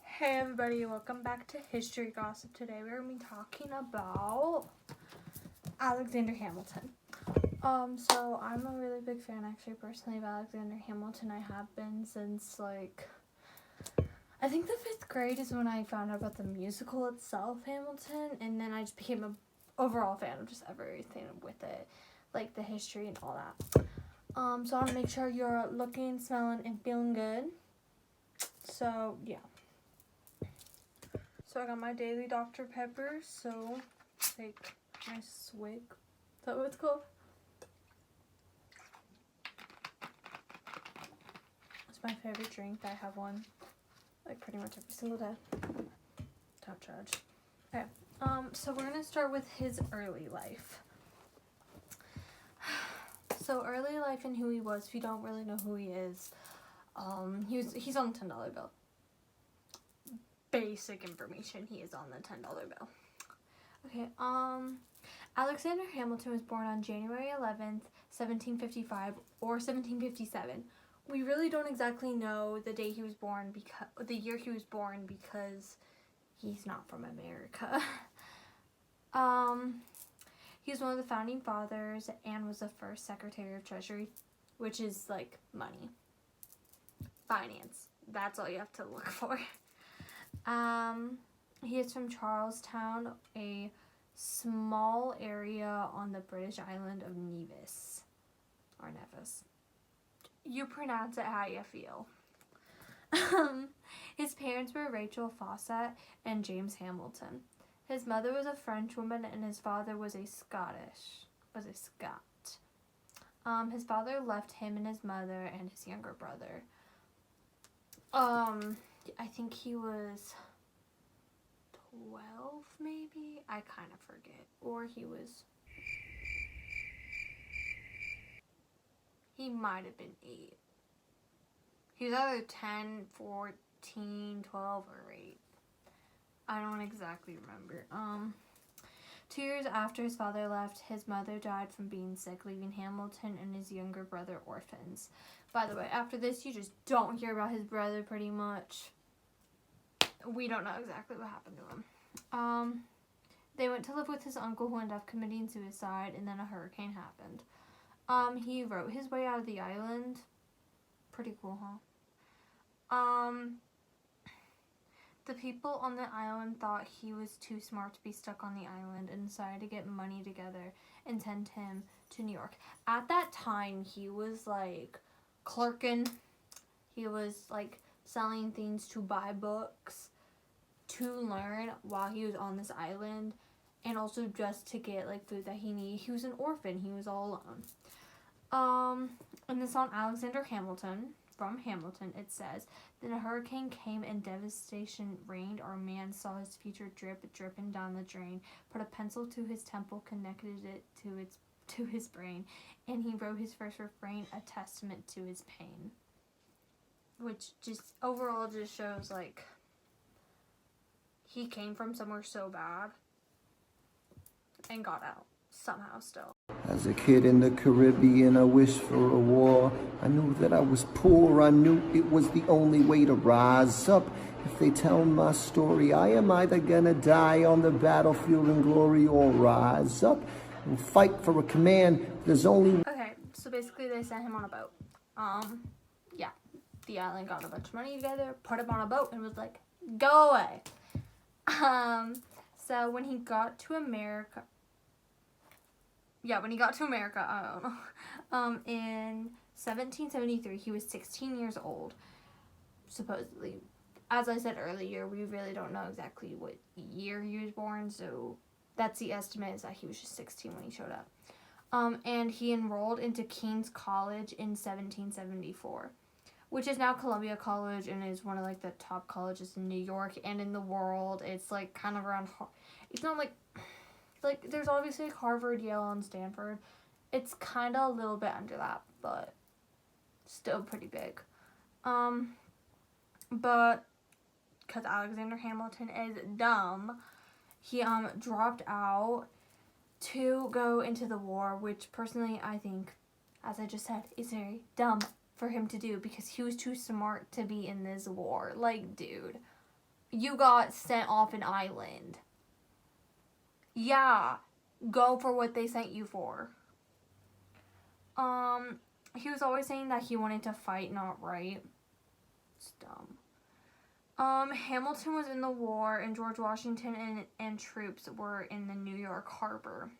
Hey everybody, welcome back to History Gossip. Today we're going to be talking about Alexander Hamilton. So I'm a really big fan actually personally of Alexander Hamilton. I have been since I think the 5th grade is when I found out about the musical itself, Hamilton, and then I just became an overall fan of just everything with it, like the history and all that. So I want to make sure you're looking, smelling, and feeling good. So yeah. So I got my daily Dr. Pepper, so take my swig. Is that what it's called? It's my favorite drink. I have one like pretty much every single day. Don't judge. Okay. So we're gonna start with his early life. So early life and who he was, if you don't really know who he is, he's on the $10 bill. Basic information, he is on the $10 bill. Okay, Alexander Hamilton was born on January 11th, 1755 or 1757. We really don't exactly know the day he was born, because the year he was born, because he's not from America. He was one of the founding fathers and was the first Secretary of Treasury, which is like money. Finance. That's all you have to look for. He is from Charlestown, a small area on the British island of Nevis, or Nevis. You pronounce it how you feel. His parents were Rachel Fawcett and James Hamilton. His mother was a French woman and his father was a Scot. His father left him and his mother and his younger brother. I think he was 12, maybe? I kind of forget. Or he might have been 8. He was either 10, 14, 12, or 8. I don't exactly remember. 2 years after his father left, his mother died from being sick, leaving Hamilton and his younger brother orphans. By the way, after this, you just don't hear about his brother pretty much. We don't know exactly what happened to him. They went to live with his uncle who ended up committing suicide, and then a hurricane happened. He wrote his way out of the island. Pretty cool, huh? The people on the island thought he was too smart to be stuck on the island and decided to get money together and send him to New York. At that time, he was like clerking. He was like selling things to buy books to learn while he was on this island, and also just to get like food that he needed. He was an orphan. He was all alone. In the song Alexander Hamilton, from Hamilton, it says, "Then a hurricane came and devastation reigned. Our man saw his future dripping down the drain, put a pencil to his temple, connected it to his brain, and he wrote his first refrain, a testament to his pain." Which just overall just shows like he came from somewhere so bad and got out somehow still. As a kid in the Caribbean, I wished for a war. I knew that I was poor. I knew it was the only way to rise up. If they tell my story, I am either gonna die on the battlefield in glory or rise up and fight for a command. There's only... Okay, so basically they sent him on a boat. Yeah, the island got a bunch of money together, put him on a boat, and was like, go away. So when he got to America, I don't know, in 1773, he was 16 years old, supposedly. As I said earlier, we really don't know exactly what year he was born, so that's the estimate, is that he was just 16 when he showed up. And he enrolled into King's College in 1774, which is now Columbia College and is one of like the top colleges in New York and in the world. It's like kind of around, it's not like there's obviously like Harvard, Yale, and Stanford. It's kind of a little bit under that, but still pretty big. But because Alexander Hamilton is dumb, he dropped out to go into the war, which personally I think, as I just said, is very dumb for him to do because he was too smart to be in this war. Like, dude, you got sent off an island. Yeah, go for what they sent you for. He was always saying that he wanted to fight, not write. It's dumb. Hamilton was in the war, and George Washington and troops were in the New York harbor.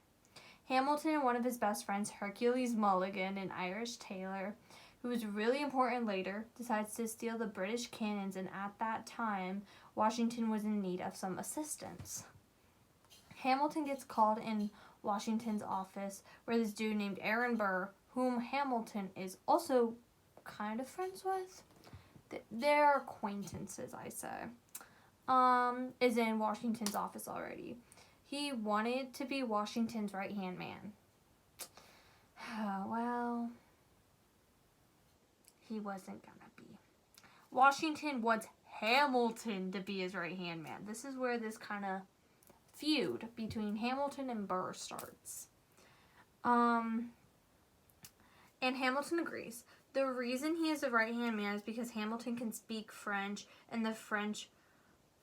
Hamilton and one of his best friends, Hercules Mulligan, an Irish tailor, who was really important later, decides to steal the British cannons, and at that time, Washington was in need of some assistance. Hamilton gets called in Washington's office, where this dude named Aaron Burr, whom Hamilton is also kind of friends with, they're acquaintances, I say, is in Washington's office already. He wanted to be Washington's right-hand man. Well, he wasn't gonna be. Washington wants Hamilton to be his right-hand man. This is where this kind of feud between Hamilton and Burr starts. And Hamilton agrees. The reason he is the right-hand man is because Hamilton can speak French, and the French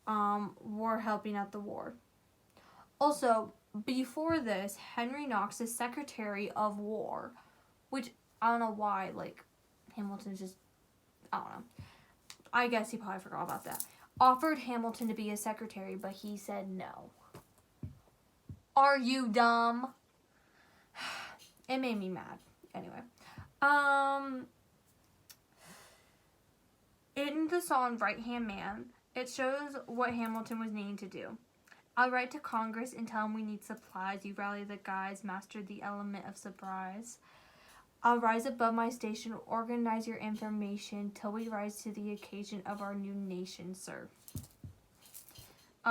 were helping at the war. Also, before this, Henry Knox, is Secretary of War, which I don't know why, like, Hamilton's just, I don't know. I guess he probably forgot about that. Offered Hamilton to be his secretary, but he said no. Are you dumb? It made me mad. Anyway. In the song Right Hand Man, it shows what Hamilton was needing to do. I'll write to Congress and tell them we need supplies. You rally the guys, master the element of surprise. I'll rise above my station, organize your information till we rise to the occasion of our new nation, sir.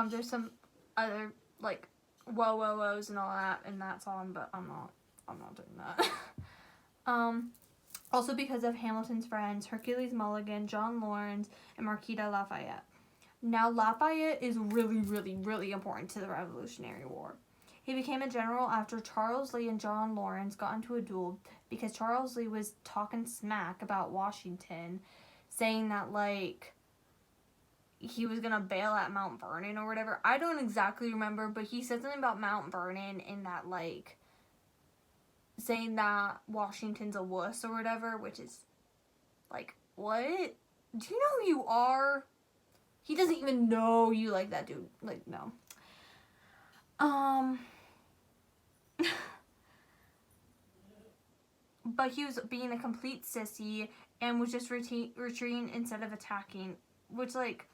There's some other, like, whoa, whoa, whoas and all that in that song, but I'm not doing that. Also because of Hamilton's friends, Hercules Mulligan, John Laurens, and Marquis de Lafayette. Now, Lafayette is really, really, really important to the Revolutionary War. He became a general after Charles Lee and John Laurens got into a duel because Charles Lee was talking smack about Washington, saying that, like, he was going to bail at Mount Vernon or whatever. I don't exactly remember, but he said something about Mount Vernon in that, like, saying that Washington's a wuss or whatever, which is, like, what? Do you know who you are? He doesn't even know you like that dude. Like, no. But he was being a complete sissy and was just retreating instead of attacking. Which, like,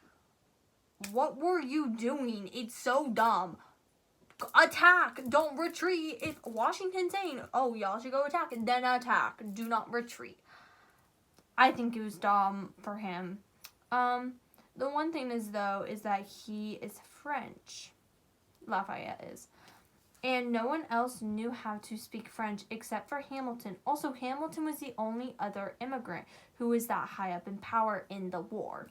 what were you doing? It's so dumb. Attack! Don't retreat! If Washington's saying, oh, y'all should go attack, then attack. Do not retreat. I think it was dumb for him. The one thing is, though, is that he is French. Lafayette is. And no one else knew how to speak French except for Hamilton. Also, Hamilton was the only other immigrant who was that high up in power in the war.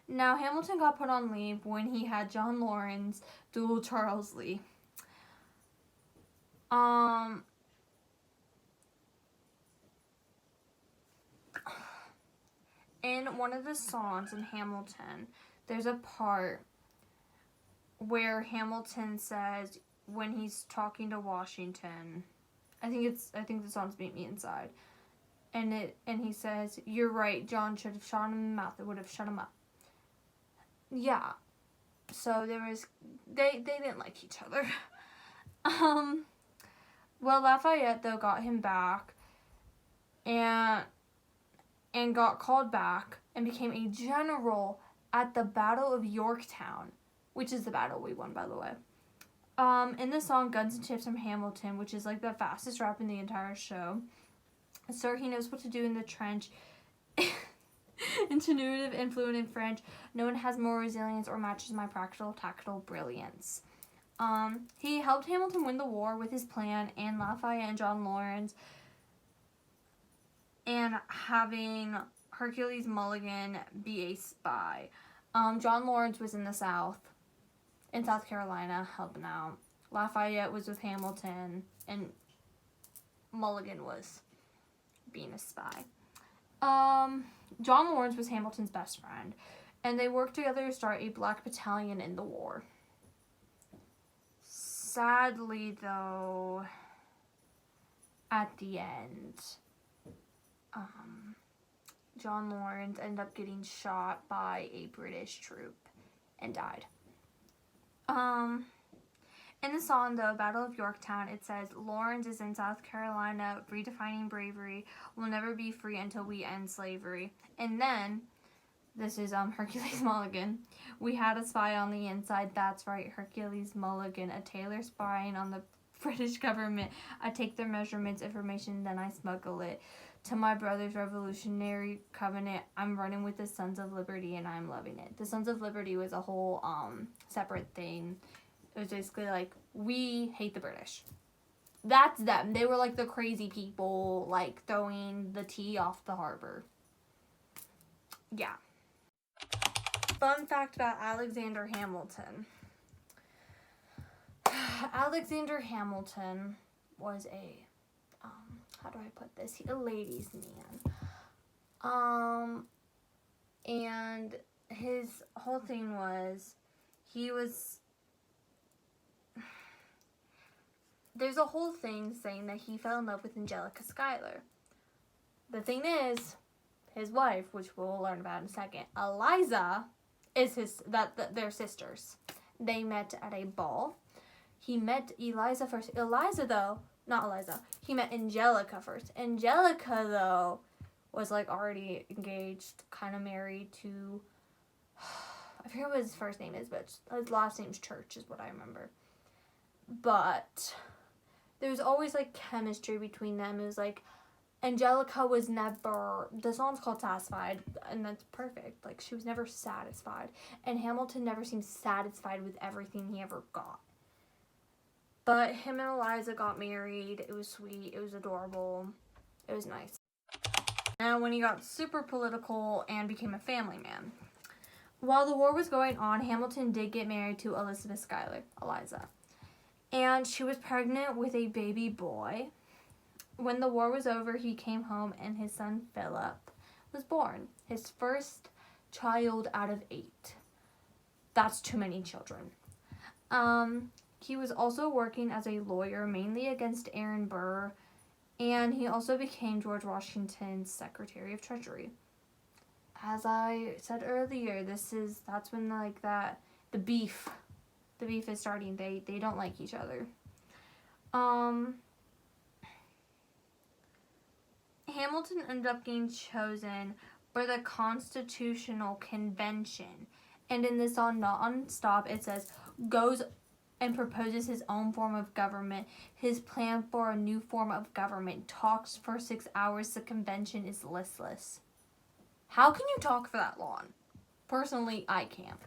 Now, Hamilton got put on leave when he had John Laurens duel Charles Lee. In one of the songs in Hamilton, there's a part where Hamilton says, when he's talking to Washington, I think the song's Meet Me Inside, and he says, you're right, John should have shot him in the mouth, it would have shut him up. Yeah, so they didn't like each other. Well, Lafayette, though, got him back, and got called back, and became a general at the Battle of Yorktown, which is the battle we won, by the way. In the song Guns and Chips from Hamilton, which is, like, the fastest rap in the entire show, sir, he knows what to do in the trench. Intuitive and fluent in French. No one has more resilience or matches my practical, tactical brilliance. He helped Hamilton win the war with his plan, and Lafayette and John Laurens, and having Hercules Mulligan be a spy. John Laurens was in the South, in South Carolina, helping out. Lafayette was with Hamilton, and Mulligan was being a spy. John Lawrence was Hamilton's best friend, and they worked together to start a black battalion in the war. Sadly, though, at the end, John Lawrence ended up getting shot by a British troop and died. In the song, the Battle of Yorktown, it says, Lawrence is in South Carolina, redefining bravery, will never be free until we end slavery. And then, this is Hercules Mulligan. We had a spy on the inside, that's right, Hercules Mulligan, a tailor spying on the British government. I take their measurements, information, then I smuggle it to my brother's revolutionary covenant. I'm running with the Sons of Liberty and I'm loving it. The Sons of Liberty was a whole separate thing. It was basically like, we hate the British. That's them. They were like the crazy people, like throwing the tea off the harbor. Yeah. Fun fact about Alexander Hamilton. Alexander Hamilton was a, how do I put this? A ladies' man. And his whole thing was, there's a whole thing saying that he fell in love with Angelica Schuyler. The thing is, his wife, which we'll learn about in a second, Eliza, is they're sisters. They met at a ball. He met Eliza first. He met Angelica first. Angelica, though, was like already engaged, kind of married to, I forget what his first name is, but his last name's Church is what I remember. But there's always like chemistry between them. It was like Angelica was never, the song's called Satisfied, and that's perfect. Like, she was never satisfied. And Hamilton never seemed satisfied with everything he ever got. But him and Eliza got married. It was sweet. It was adorable. It was nice. Now, when he got super political and became a family man. While the war was going on, Hamilton did get married to Elizabeth Schuyler, Eliza. And she was pregnant with a baby boy. When the war was over, he came home and his son Philip was born. His first child out of 8. That's too many children. He was also working as a lawyer, mainly against Aaron Burr, and he also became George Washington's Secretary of Treasury. As I said earlier, that's when the beef is starting. They don't like each other. Hamilton ended up getting chosen for the Constitutional Convention, and in this song Non-Stop, it says, goes and proposes his own form of government, his plan for a new form of government, talks for 6 hours, the convention is listless. How can you talk for that long? Personally, I can't.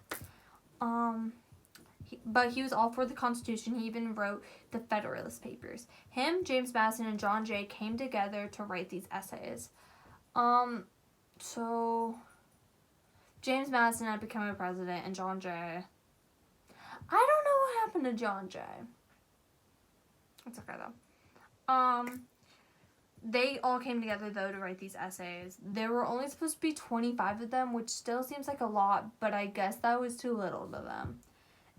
But he was all for the Constitution. He even wrote the Federalist Papers. Him, James Madison, and John Jay came together to write these essays. So James Madison had become a president, and John Jay, I don't know what happened to John Jay. It's okay, though. They all came together, though, to write these essays. There were only supposed to be 25 of them, which still seems like a lot, but I guess that was too little to them.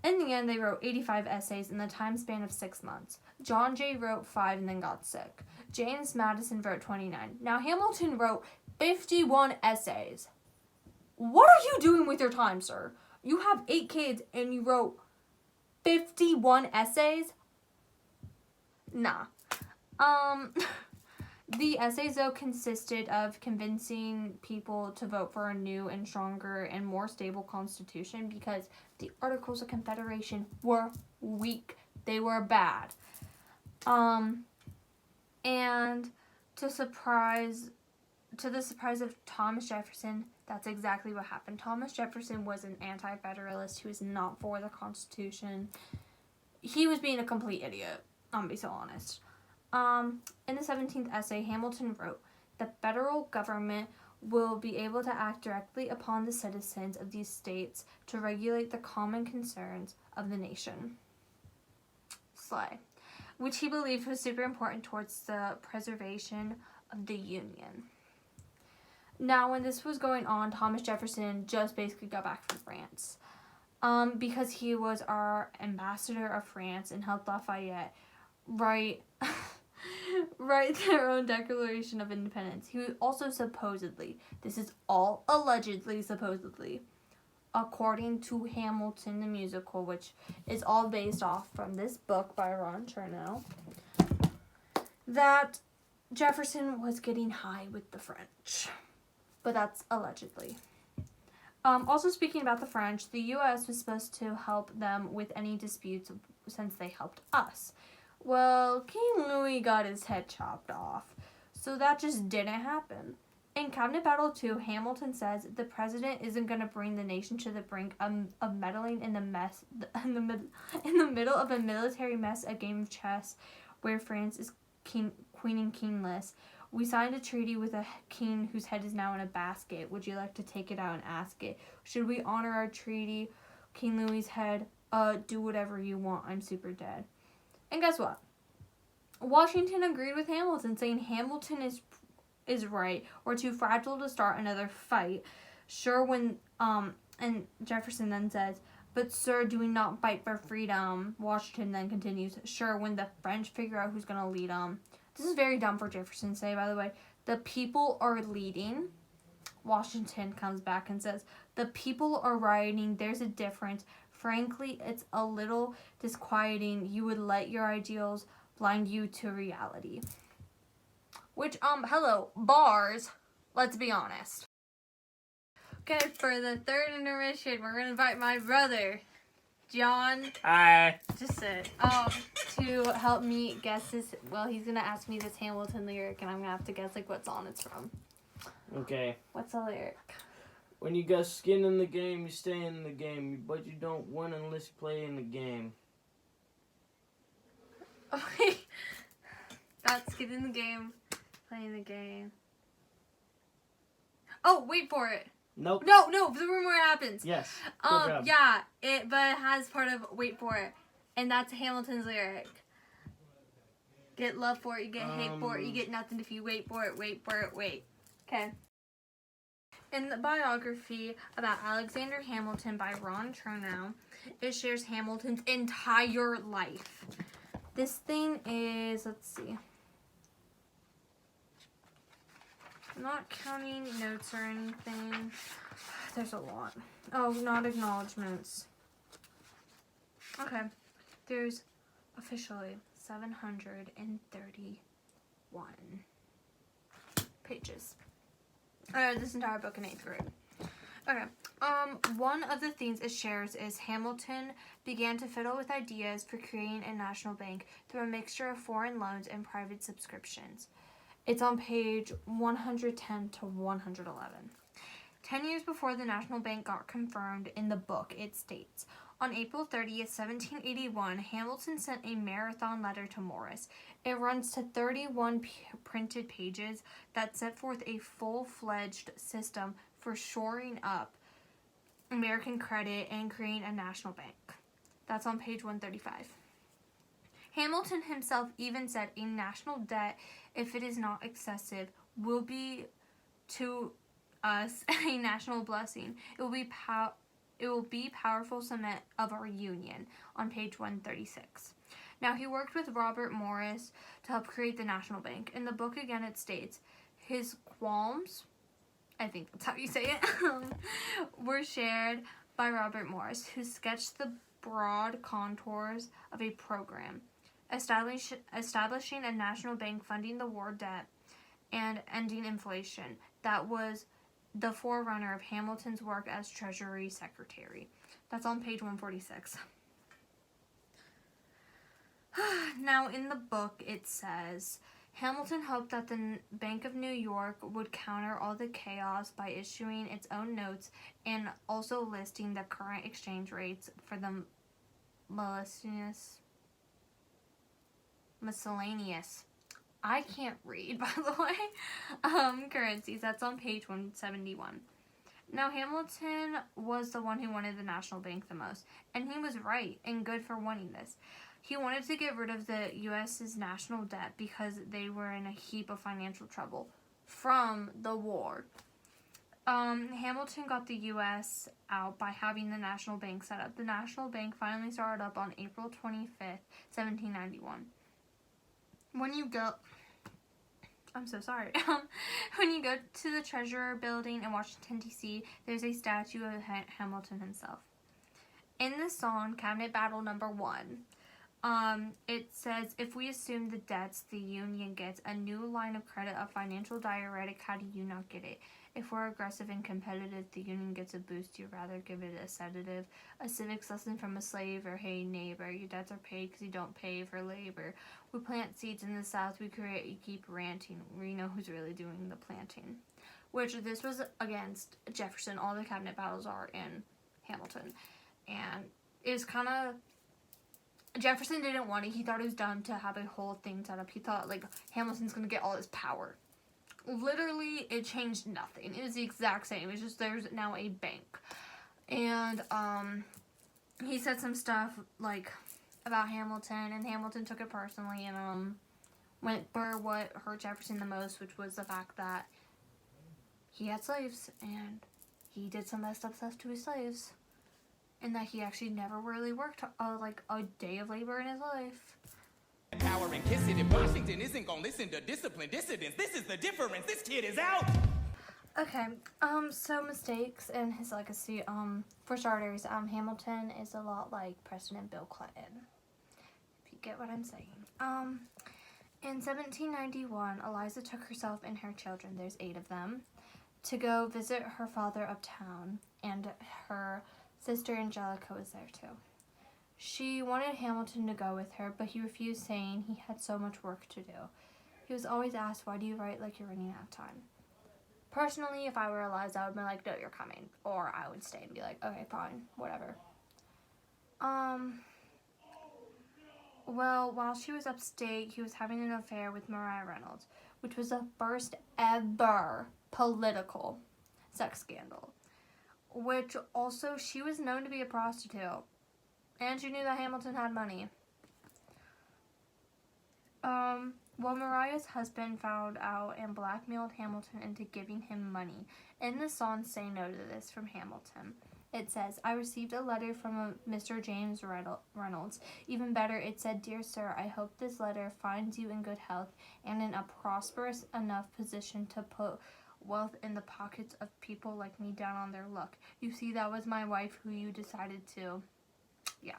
In the end, they wrote 85 essays in the time span of 6 months. John Jay wrote 5 and then got sick. James Madison wrote 29. Now, Hamilton wrote 51 essays. What are you doing with your time, sir? You have 8 kids and you wrote 51 essays? Nah. The essays, though, consisted of convincing people to vote for a new and stronger and more stable constitution because the Articles of Confederation were weak. They were bad. And to the surprise of Thomas Jefferson, that's exactly what happened. Thomas Jefferson was an anti-federalist who was not for the Constitution. He was being a complete idiot, I'm gonna be so honest. In the 17th essay, Hamilton wrote, the federal government will be able to act directly upon the citizens of these states to regulate the common concerns of the nation. Slay. Which he believed was super important towards the preservation of the Union. Now, when this was going on, Thomas Jefferson just basically got back from France. Because he was our ambassador of France and helped Lafayette write their own Declaration of Independence. He also supposedly, this is all allegedly, supposedly, according to Hamilton the musical, which is all based off from this book by Ron Chernow, that Jefferson was getting high with the French. But that's allegedly. Also, speaking about the French, the U.S. was supposed to help them with any disputes since they helped us. Well, King Louis got his head chopped off, so that just didn't happen. In Cabinet Battle 2, Hamilton says the president isn't going to bring the nation to the brink of meddling in the middle of a military mess, a game of chess, where France is queen and kingless. We signed a treaty with a king whose head is now in a basket. Would you like to take it out and ask it? Should we honor our treaty? King Louis's head, do whatever you want. I'm super dead. And guess what? Washington agreed with Hamilton, saying Hamilton is right, or too fragile to start another fight. Sure, when, and Jefferson then says, but sir, do we not fight for freedom? Washington then continues, sure, when the French figure out who's going to lead them. This is very dumb for Jefferson to say, by the way. The people are leading. Washington comes back and says, the people are rioting. There's a difference. Frankly, it's a little disquieting. You would let your ideals blind you to reality. Which, hello, bars. Let's be honest. Okay, for the third intermission, we're going to invite my brother, John. Hi. Just to help me guess this. Well, he's gonna ask me this Hamilton lyric, and I'm gonna have to guess like what song it's from. Okay. What's the lyric? When you got skin in the game, you stay in the game, but you don't win unless you play in the game. Okay. Got skin in the game, playing the game. Oh, wait for it. Nope. No, the rumor happens. Yes. Good job. Yeah, but it has part of wait for it. And that's Hamilton's lyric. Get love for it, you get hate for it, you get nothing if you wait for it, wait for it, wait. Okay. In the biography about Alexander Hamilton by Ron Chernow, it shares Hamilton's entire life. This thing is, let's see. I'm not counting notes or anything. There's a lot. Oh, not acknowledgements. Okay. There's officially 731 pages. This entire book in 8th grade. Okay. One of the things it shares is Hamilton began to fiddle with ideas for creating a national bank through a mixture of foreign loans and private subscriptions. It's on page 110 to 111. 10 years before the National Bank got confirmed in the book, it states, on April 30th, 1781, Hamilton sent a marathon letter to Morris. It runs to 31 printed pages that set forth a full-fledged system for shoring up American credit and creating a national bank. That's on page 135. Hamilton himself even said a national debt, if it is not excessive, will be to us a national blessing. It will be powerful cement of our union, on page 136. Now, he worked with Robert Morris to help create the National Bank. In the book, again, it states, his qualms, I think that's how you say it, were shared by Robert Morris, who sketched the broad contours of a program, establishing a national bank, funding the war debt, and ending inflation. That was the forerunner of Hamilton's work as Treasury Secretary. That's on page 146. Now, in the book, it says, Hamilton hoped that the Bank of New York would counter all the chaos by issuing its own notes and also listing the current exchange rates for the miscellaneous, I can't read, by the way, currencies. That's on page 171. Now, Hamilton was the one who wanted the National Bank the most, and he was right and good for wanting this. He wanted to get rid of the U.S.'s national debt because they were in a heap of financial trouble from the war. Hamilton got the U.S. out by having the National Bank set up. The National Bank finally started up on April 25th, 1791. When you go... I'm so sorry. When you go to the Treasurer Building in Washington, D.C., there's a statue of Hamilton himself. In the song, Cabinet Battle Number 1, it says, if we assume the debts the Union gets, a new line of credit, a financial diuretic, how do you not get it? If we're aggressive and competitive, the Union gets a boost, you'd rather give it a sedative. A civics lesson from a slave, or hey neighbor, your debts are paid because you don't pay for labor. We plant seeds in the South, we create, you keep ranting. We know who's really doing the planting. Which, this was against Jefferson. All the cabinet battles are in Hamilton. And it was kind of... Jefferson didn't want it. He thought it was dumb to have a whole thing set up. He thought, like, Hamilton's going to get all this power. Literally, it changed nothing. It was the exact same. It's just there's now a bank. And, he said some stuff, like, about Hamilton, and Hamilton took it personally and, went for what hurt Jefferson the most, which was the fact that he had slaves, and he did some messed up stuff to his slaves. And that he actually never really worked, like, a day of labor in his life. Power and kiss it, and Washington isn't gonna listen to disciplined dissidents. This is the difference. This kid is out. Okay, so mistakes and his legacy. For starters, Hamilton is a lot like President Bill Clinton. If you get what I'm saying. In 1791, Eliza took herself and her children, there's 8 of them, to go visit her father uptown, and her sister Angelica was there too. She wanted Hamilton to go with her, but he refused, saying he had so much work to do. He was always asked, why do you write like you're running out of time? Personally, if I were Eliza, I would be like, no, you're coming. Or I would stay and be like, okay, fine, whatever. Well, while she was upstate, he was having an affair with Maria Reynolds, which was the first ever political sex scandal. Which also, she was known to be a prostitute. And she knew that Hamilton had money. Well, Mariah's husband found out and blackmailed Hamilton into giving him money. In the song Say No to This from Hamilton, it says, I received a letter from a Mr. James Reynolds. Even better, it said, Dear Sir, I hope this letter finds you in good health and in a prosperous enough position to put wealth in the pockets of people like me down on their luck. You see, that was my wife who you decided to... Yeah.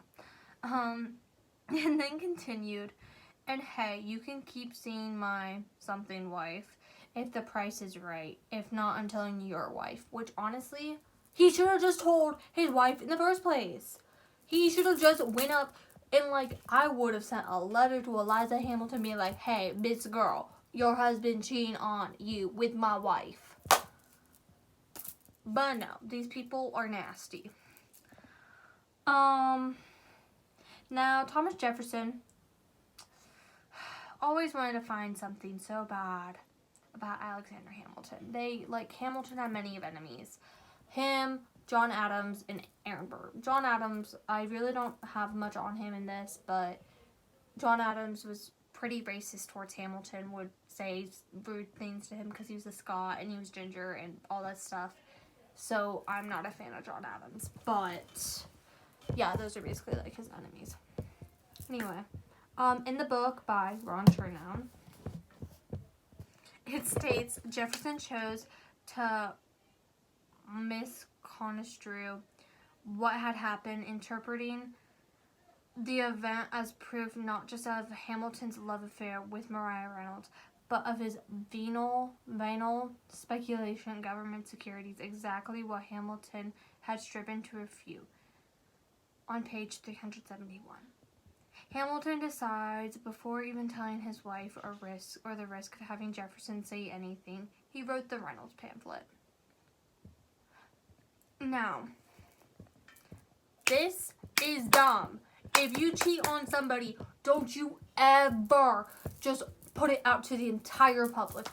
And then continued, and hey, you can keep seeing my something wife if the price is right. If not, I'm telling you your wife. Which, honestly, he should have just told his wife in the first place. He should have just went up and, like, I would have sent a letter to Eliza Hamilton being like, hey, Miss Girl, your husband cheating on you with my wife. But no, these people are nasty. Now, Thomas Jefferson always wanted to find something so bad about Alexander Hamilton. Hamilton had many enemies. Him, John Adams, and Aaron Burr. John Adams, I really don't have much on him in this, but John Adams was pretty racist towards Hamilton, would say rude things to him because he was a Scot and he was ginger and all that stuff. So, I'm not a fan of John Adams, but... yeah, those are basically, like, his enemies. Anyway, in the book by Ron Chernow, it states Jefferson chose to misconstrue what had happened, interpreting the event as proof not just of Hamilton's love affair with Maria Reynolds, but of his venal speculation in government securities, exactly what Hamilton had striven to refute. On page 371. Hamilton decides, before even telling his wife the risk of having Jefferson say anything, he wrote the Reynolds pamphlet. Now, this is dumb. If you cheat on somebody, don't you ever just put it out to the entire public.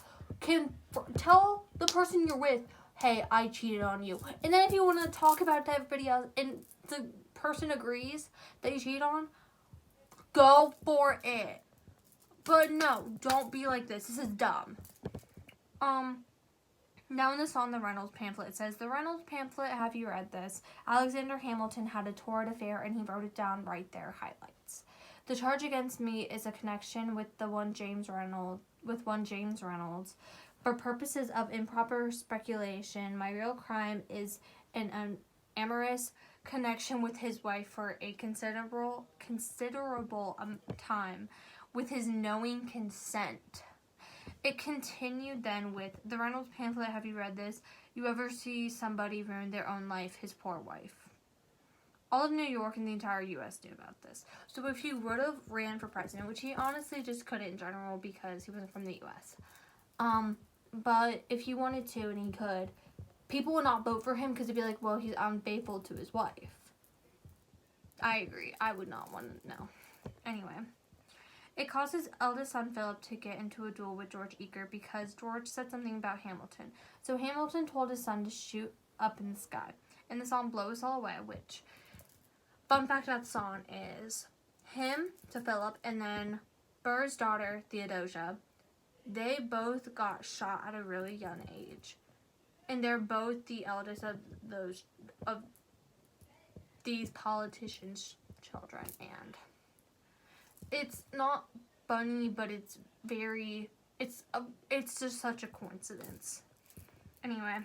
Tell the person you're with, hey, I cheated on you. And then if you want to talk about it to everybody else, and the person agrees that you cheat on, go for it. But no, don't be like this. This is dumb. Now in the song The Reynolds Pamphlet, it says, "The Reynolds Pamphlet, have you read this? Alexander Hamilton had a torrid affair and he wrote it down right there, highlights. The charge against me is a connection with one James Reynolds. For purposes of improper speculation, my real crime is an amorous connection with his wife for a considerable time, with his knowing consent." It continued then with, "The Reynolds Pamphlet, have you read this? You ever see somebody ruin their own life, his poor wife?" All of New York and the entire U.S. knew about this. So if he would have ran for president, which he honestly just couldn't in general because he wasn't from the U.S., but if he wanted to and he could, people would not vote for him because they'd be like, well, he's unfaithful to his wife. I agree. I would not want to know. Anyway. It caused his eldest son, Philip, to get into a duel with George Eaker because George said something about Hamilton. So Hamilton told his son to shoot up in the sky. And the song Blow Us All Away, which, fun fact about the song is, him to Philip and then Burr's daughter, Theodosia, they both got shot at a really young age. And they're both the eldest of these politicians' children. And it's not funny, but it's just such a coincidence. Anyway,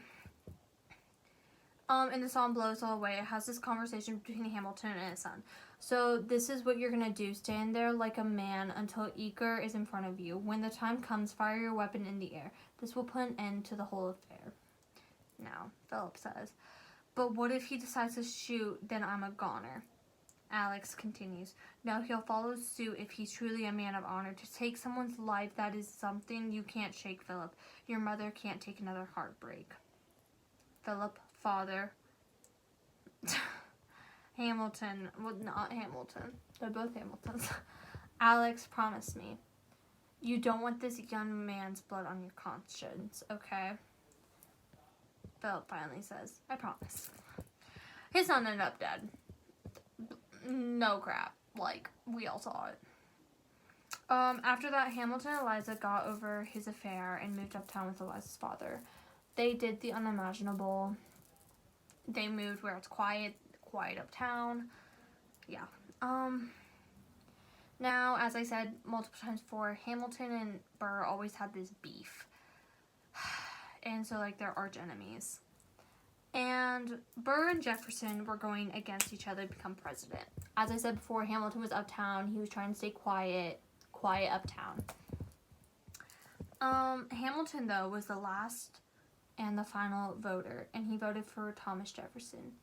in the song Blow Us All Away, it has this conversation between Hamilton and his son. So this is what you're gonna do: stand there like a man until Eaker is in front of you. When the time comes, fire your weapon in the air. This will put an end to the whole affair. Now, Philip says, "But what if he decides to shoot? Then I'm a goner." Alex continues, "No, he'll follow suit if he's truly a man of honor. To take someone's life, that is something you can't shake, Philip. Your mother can't take another heartbreak." Philip, father. Hamilton, well, not Hamilton. They're both Hamiltons. "Alex, promise me. You don't want this young man's blood on your conscience, okay?" Philip finally says, "I promise." His son ended up dead. No crap. Like, we all saw it. After that, Hamilton and Eliza got over his affair and moved uptown with Eliza's father. They did the unimaginable. They moved where it's quiet uptown. Yeah. Now, as I said multiple times before, Hamilton and Burr always had this beef. And so, like, they're arch enemies. And Burr and Jefferson were going against each other to become president. As I said before, Hamilton was uptown. He was trying to stay quiet uptown. Hamilton, though, was the last and the final voter, and he voted for Thomas Jefferson,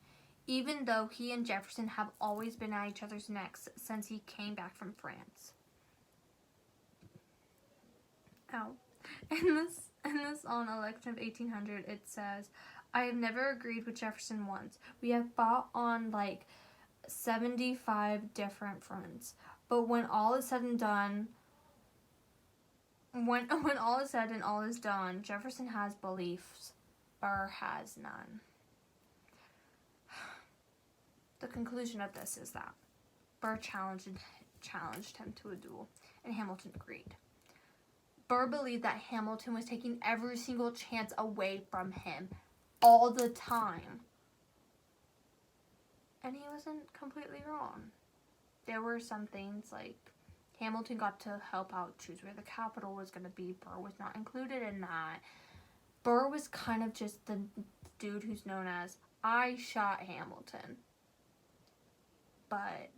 even though he and Jefferson have always been at each other's necks since he came back from France. Ow. In this on election of 1800, it says, "I have never agreed with Jefferson once. We have fought on like 75 different fronts. But when all is said and done, when all is said and all is done, Jefferson has beliefs, Burr has none." The conclusion of this is that Burr challenged him to a duel, and Hamilton agreed. Burr believed that Hamilton was taking every single chance away from him all the time. And he wasn't completely wrong. There were some things like Hamilton got to help out choose where the capital was going to be. Burr was not included in that. Burr was kind of just the dude who's known as, "I shot Hamilton." But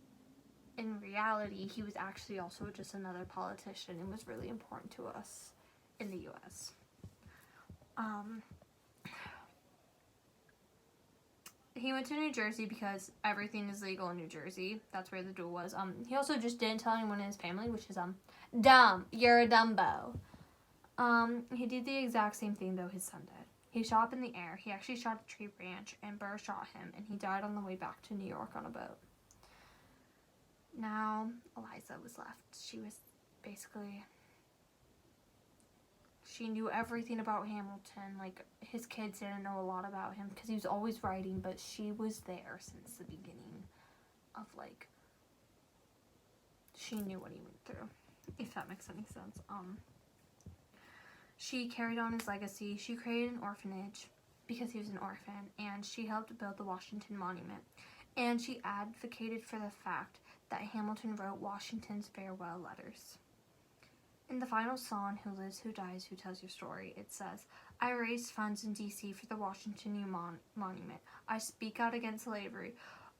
in reality, he was actually also just another politician and was really important to us in the U.S. He went to New Jersey because everything is legal in New Jersey. That's where the duel was. He also just didn't tell anyone in his family, which is dumb. You're a dumbo. He did the exact same thing though his son did. He shot up in the air. He actually shot a tree branch, and Burr shot him, and he died on the way back to New York on a boat. Now Eliza was left. She was basically, she knew everything about Hamilton. Like, his kids didn't know a lot about him because he was always writing, but she was there since the beginning of, like, she knew what he went through, if that makes any sense. She carried on his legacy. She created an orphanage because he was an orphan, and she helped build the Washington Monument. And she advocated for the fact that Hamilton wrote Washington's farewell letters. In the final song, Who Lives, Who Dies, Who Tells Your Story, it says, I raised funds in D.C. for the Washington Monument. I speak out against slavery.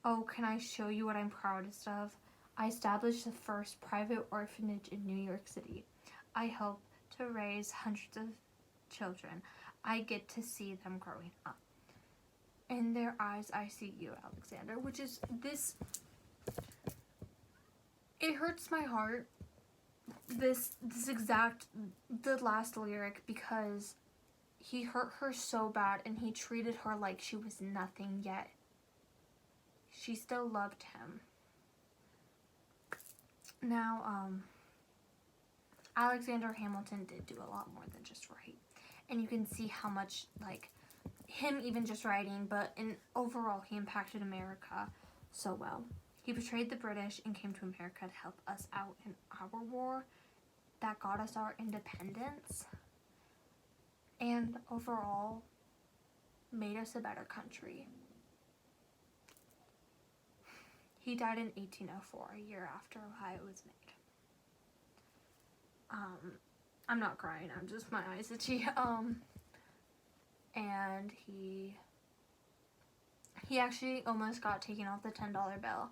Oh, can I show you what I'm proudest of? I established the first private orphanage in New York City. I help to raise hundreds of children. I get to see them growing up. In their eyes, I see you, Alexander, which is this. It hurts my heart, the last lyric, because he hurt her so bad and he treated her like she was nothing, yet she still loved him. Now, Alexander Hamilton did do a lot more than just write. And you can see how much, like, him even just writing, but overall he impacted America so well. He betrayed the British and came to America to help us out in our war that got us our independence, and overall made us a better country. He died in 1804, a year after Ohio was made. I'm not crying, I'm just, my eyes itchy. And he actually almost got taken off the $10 bill.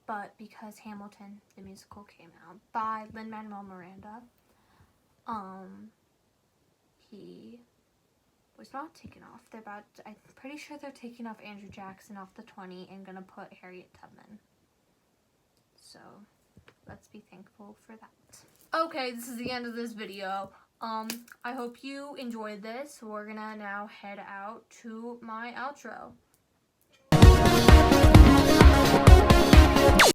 But because Hamilton, the musical, came out by Lin-Manuel Miranda, he was not taken off. I'm pretty sure they're taking off Andrew Jackson off the 20 and gonna put Harriet Tubman. So, let's be thankful for that. Okay, this is the end of this video. I hope you enjoyed this. We're gonna now head out to my outro.